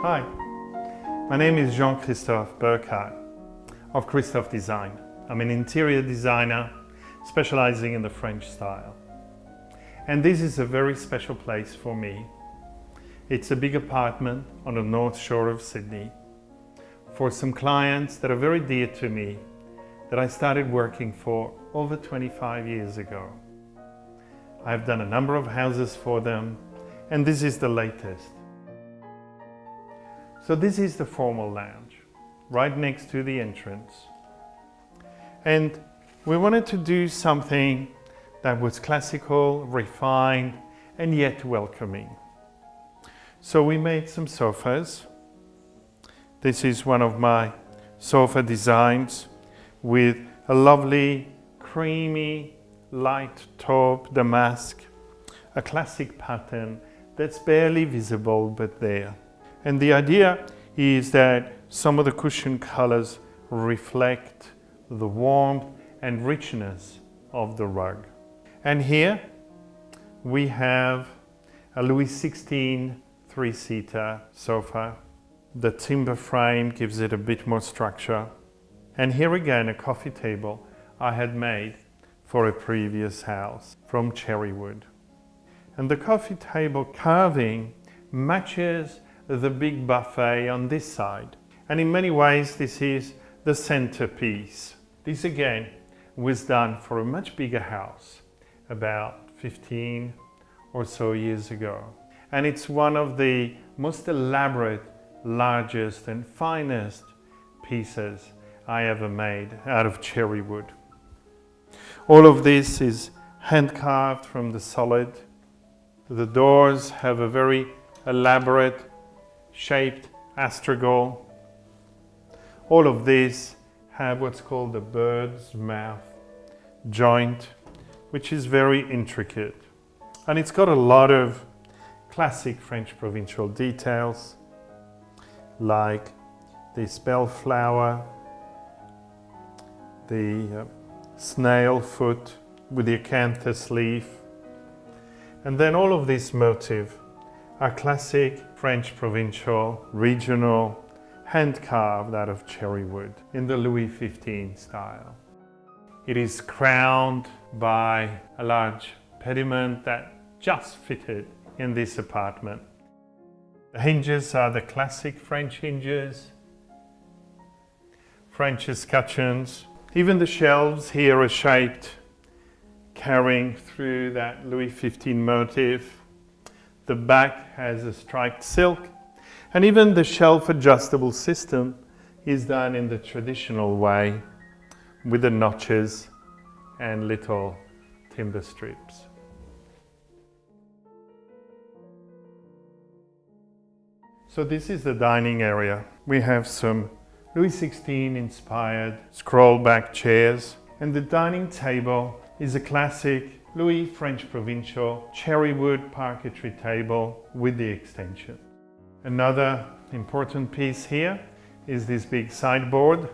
Hi, my name is Christophe of Christophe Design. I'm an interior designer specializing in the French style. And this is a very special place for me. It's a big apartment on the North Shore of Sydney for some clients that are very dear to me that I started working for over 25 years ago. I've done a number of houses for them, and this is the latest. So this is the formal lounge, right next to the entrance. And we wanted to do something that was classical, refined, and yet welcoming. So we made some sofas. This is one of my sofa designs with a lovely, creamy, light taupe damask, a classic pattern that's barely visible but there. And the idea is that some of the cushion colors reflect the warmth and richness of the rug. And here we have a Louis XVI three-seater sofa. The timber frame gives it a bit more structure. And here again, a coffee table I had made for a previous house from cherry wood. And the coffee table carving matches the big buffet on this side. And in many ways, this is the centerpiece. This again was done for a much bigger house about 15 or so years ago. And it's one of the most elaborate, largest and finest pieces I ever made out of cherry wood. All of this is hand carved from the solid. The doors have a very elaborate shaped astragal. All of these have what's called the bird's mouth joint, which is very intricate. And it's got a lot of classic French provincial details, like this bellflower, the snail foot with the acanthus leaf, and then all of these motifs are classic French provincial, regional, hand-carved out of cherry wood in the Louis XV style. It is crowned by a large pediment that just fitted in this apartment. The hinges are the classic French hinges, French escutcheons. Even the shelves here are shaped, carrying through that Louis XV motif. The back has a striped silk, and even the shelf adjustable system is done in the traditional way with the notches and little timber strips. So this is the dining area. We have some Louis XVI inspired scroll back chairs, and the dining table is a classic Louis French provincial cherry wood parquetry table with the extension. Another important piece here is this big sideboard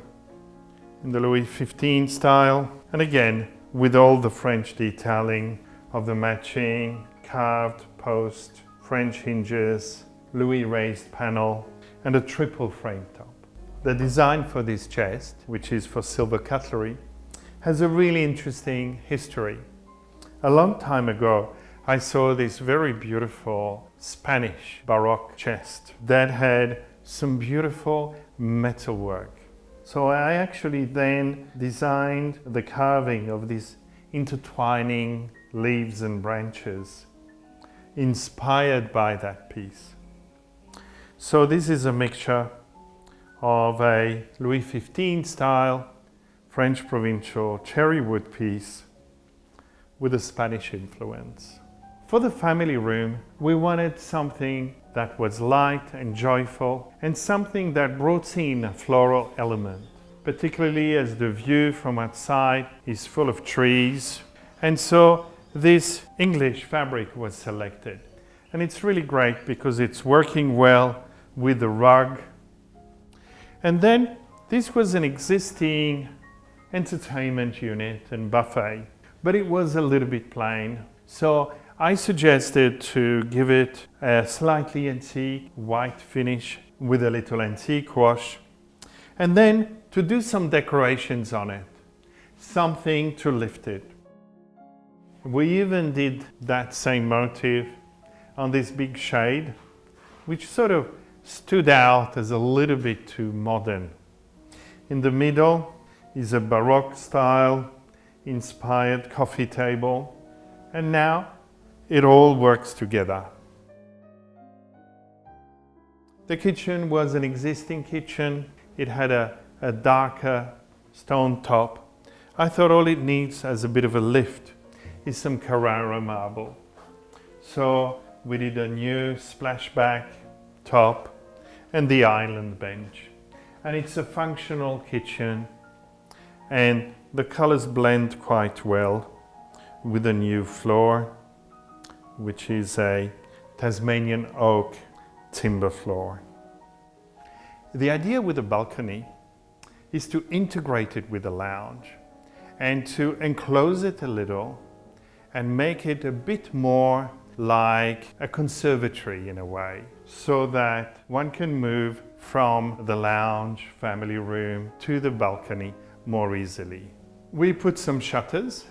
in the Louis XV style, and again with all the French detailing of the matching carved post, French hinges, Louis raised panel, and a triple frame top. The design for this chest, which is for silver cutlery, has a really interesting history. A long time ago, I saw this very beautiful Spanish Baroque chest that had some beautiful metalwork. So I actually then designed the carving of these intertwining leaves and branches inspired by that piece. So this is a mixture of a Louis XV style French provincial cherry wood piece with a Spanish influence. For the family room, we wanted something that was light and joyful, and something that brought in a floral element, particularly as the view from outside is full of trees. And so this English fabric was selected. And it's really great because it's working well with the rug. And then this was an existing entertainment unit and buffet, but it was a little bit plain. So I suggested to give it a slightly antique white finish with a little antique wash, and then to do some decorations on it, something to lift it. We even did that same motif on this big shade, which sort of stood out as a little bit too modern. In the middle is a Baroque style inspired coffee table, and now it all works together. The kitchen was an existing kitchen. It had a darker stone top. I thought all it needs as a bit of a lift is some Carrara marble. So we did a new splashback top and the island bench. And it's a functional kitchen, and the colors blend quite well with a new floor, which is a Tasmanian oak timber floor. The idea with the balcony is to integrate it with the lounge and to enclose it a little and make it a bit more like a conservatory in a way, so that one can move from the lounge family room to the balcony more easily. We put some shutters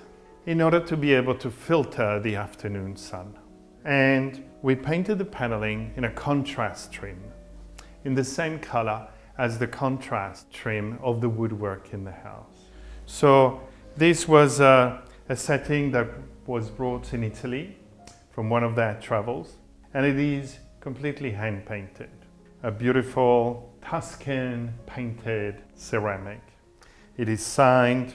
in order to be able to filter the afternoon sun. And we painted the paneling in a contrast trim, in the same color as the contrast trim of the woodwork in the house. So this was a setting that was brought in Italy from one of their travels, and it is completely hand painted. A beautiful Tuscan painted ceramic. It is signed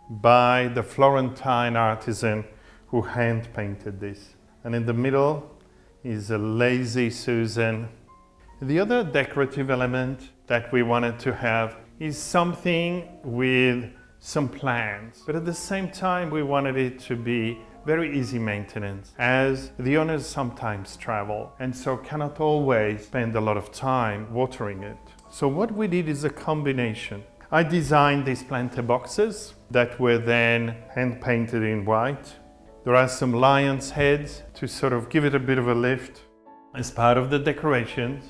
by the Florentine artisan who hand painted this. And in the middle is a lazy Susan. The other decorative element that we wanted to have is something with some plants, but at the same time we wanted it to be very easy maintenance, as the owners sometimes travel and so cannot always spend a lot of time watering it. So what we did is a combination. I designed these planter boxes that were then hand painted in white. There are some lion's heads to sort of give it a bit of a lift. As part of the decorations,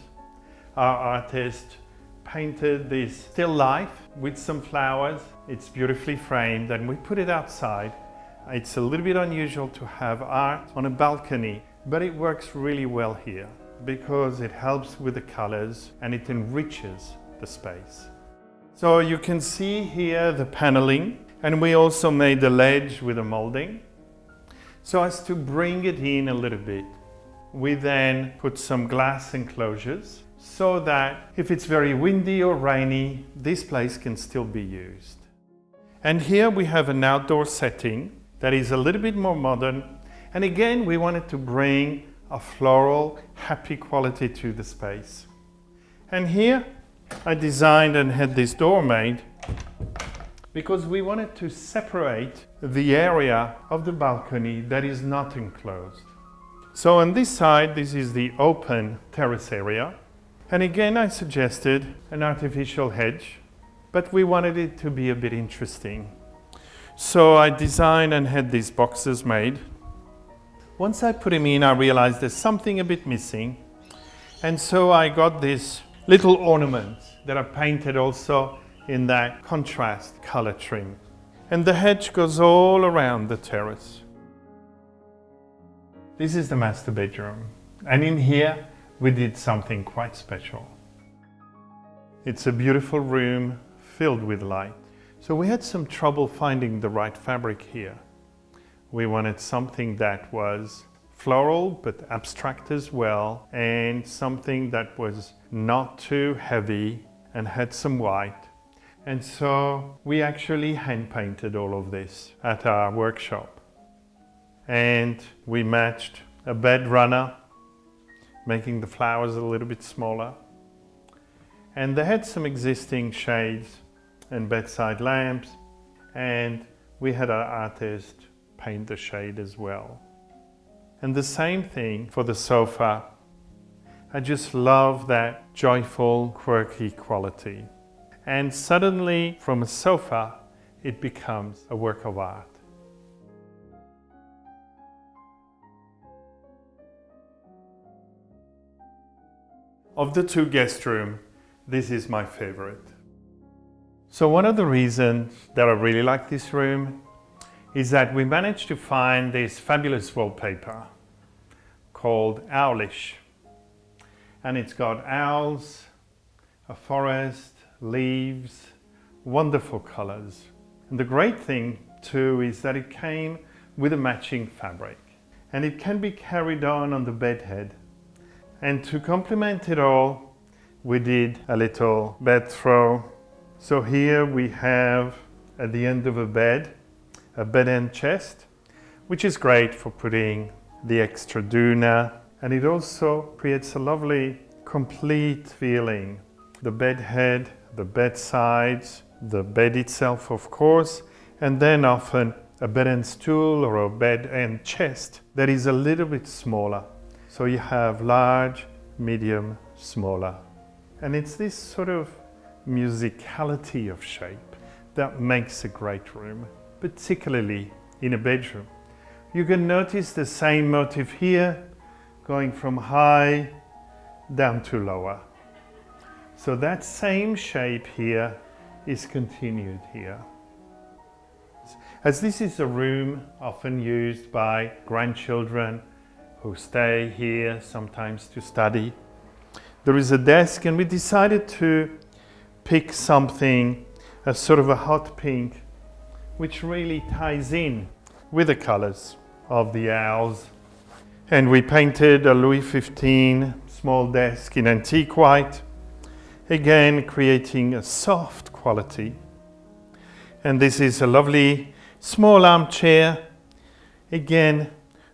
our artist painted this still life with some flowers. It's beautifully framed, and we put it outside. It's a little bit unusual to have art on a balcony, but it works really well here because it helps with the colors and it enriches the space. So you can see here the paneling, and we also made the ledge with a molding so as to bring it in a little bit. We then put some glass enclosures so that if it's very windy or rainy, this place can still be used. And here we have an outdoor setting that is a little bit more modern, and again we wanted to bring a floral, happy quality to the space. And here I designed and had this door made because we wanted to separate the area of the balcony that is not enclosed. So on this side, this is the open terrace area. And again, I suggested an artificial hedge, but we wanted it to be a bit interesting. So I designed and had these boxes made. Once I put them in, I realized there's something a bit missing. And so I got these little ornaments that are painted also in that contrast color trim. And the hedge goes all around the terrace. This is the master bedroom. And in here, we did something quite special. It's a beautiful room filled with light. So we had some trouble finding the right fabric here. We wanted something that was floral but abstract as well, and something that was not too heavy and had some white. And so we actually hand painted all of this at our workshop. And we matched a bed runner, making the flowers a little bit smaller. And they had some existing shades and bedside lamps, and we had our artist paint the shade as well. And the same thing for the sofa. I just love that joyful, quirky quality. And suddenly, from a sofa, it becomes a work of art. Of the two guest rooms, this is my favorite. So one of the reasons that I really like this room is that we managed to find this fabulous wallpaper called Owlish. And it's got owls, a forest, leaves, wonderful colors. And the great thing too is that it came with a matching fabric. And it can be carried on the bed head. And to complement it all, we did a little bed throw. So here we have, at the end of a bed end chest, which is great for putting the extra doona. And it also creates a lovely, complete feeling. The bed head, the bed sides, the bed itself, of course, and then often a bed end stool or a bed end chest that is a little bit smaller. So you have large, medium, smaller. And it's this sort of musicality of shape that makes a great room, particularly in a bedroom. You can notice the same motif here, going from high down to lower. So that same shape here is continued here. As this is a room often used by grandchildren who stay here sometimes to study, there is a desk, and we decided to pick something, a sort of a hot pink, which really ties in with the colors of the owls. And we painted a Louis XV small desk in antique white, again creating a soft quality. And this is a lovely small armchair, again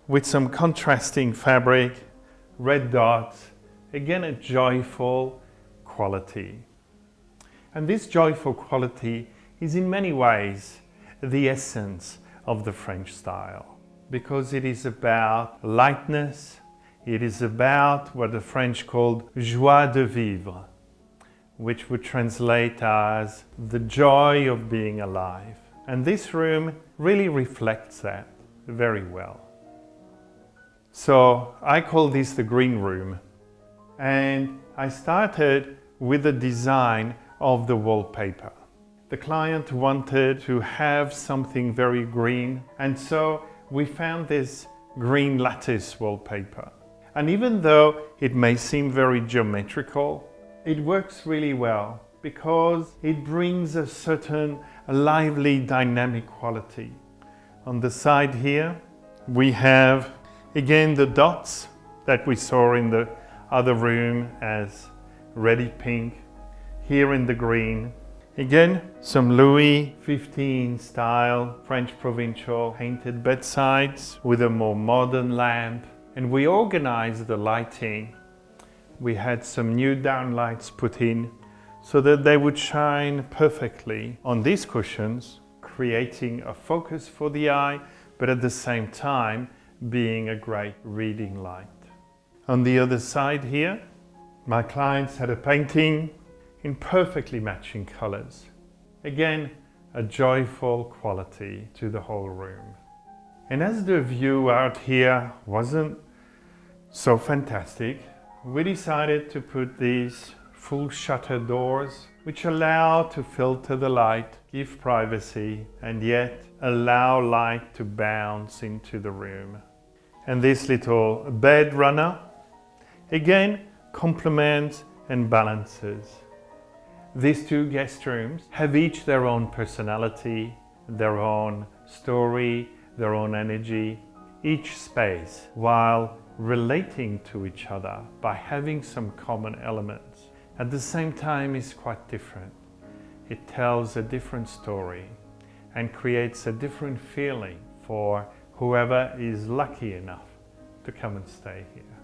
with some contrasting fabric, red dots, again a joyful quality. And this joyful quality is in many ways the essence of the French style, because it is about lightness, it is about what the French called joie de vivre, which would translate as the joy of being alive. And this room really reflects that very well. So I call this the green room. And I started with the design of the wallpaper. The client wanted to have something very green, and so we found this green lattice wallpaper. And even though it may seem very geometrical, it works really well because it brings a certain lively, dynamic quality. On the side here, we have again the dots that we saw in the other room as reddy pink, here in the green. Again, some Louis XV style French provincial painted bedsides with a more modern lamp. And we organized the lighting. We had some new downlights put in so that they would shine perfectly on these cushions, creating a focus for the eye, but at the same time being a great reading light. On the other side here, my clients had a painting in perfectly matching colors. Again, a joyful quality to the whole room. And as the view out here wasn't so fantastic, we decided to put these full shutter doors, which allow to filter the light, give privacy, and yet allow light to bounce into the room. And this little bed runner, again, complements and balances. These two guest rooms have each their own personality, their own story, their own energy, each space, while relating to each other by having some common elements. At the same time, is quite different. It tells a different story and creates a different feeling for whoever is lucky enough to come and stay here.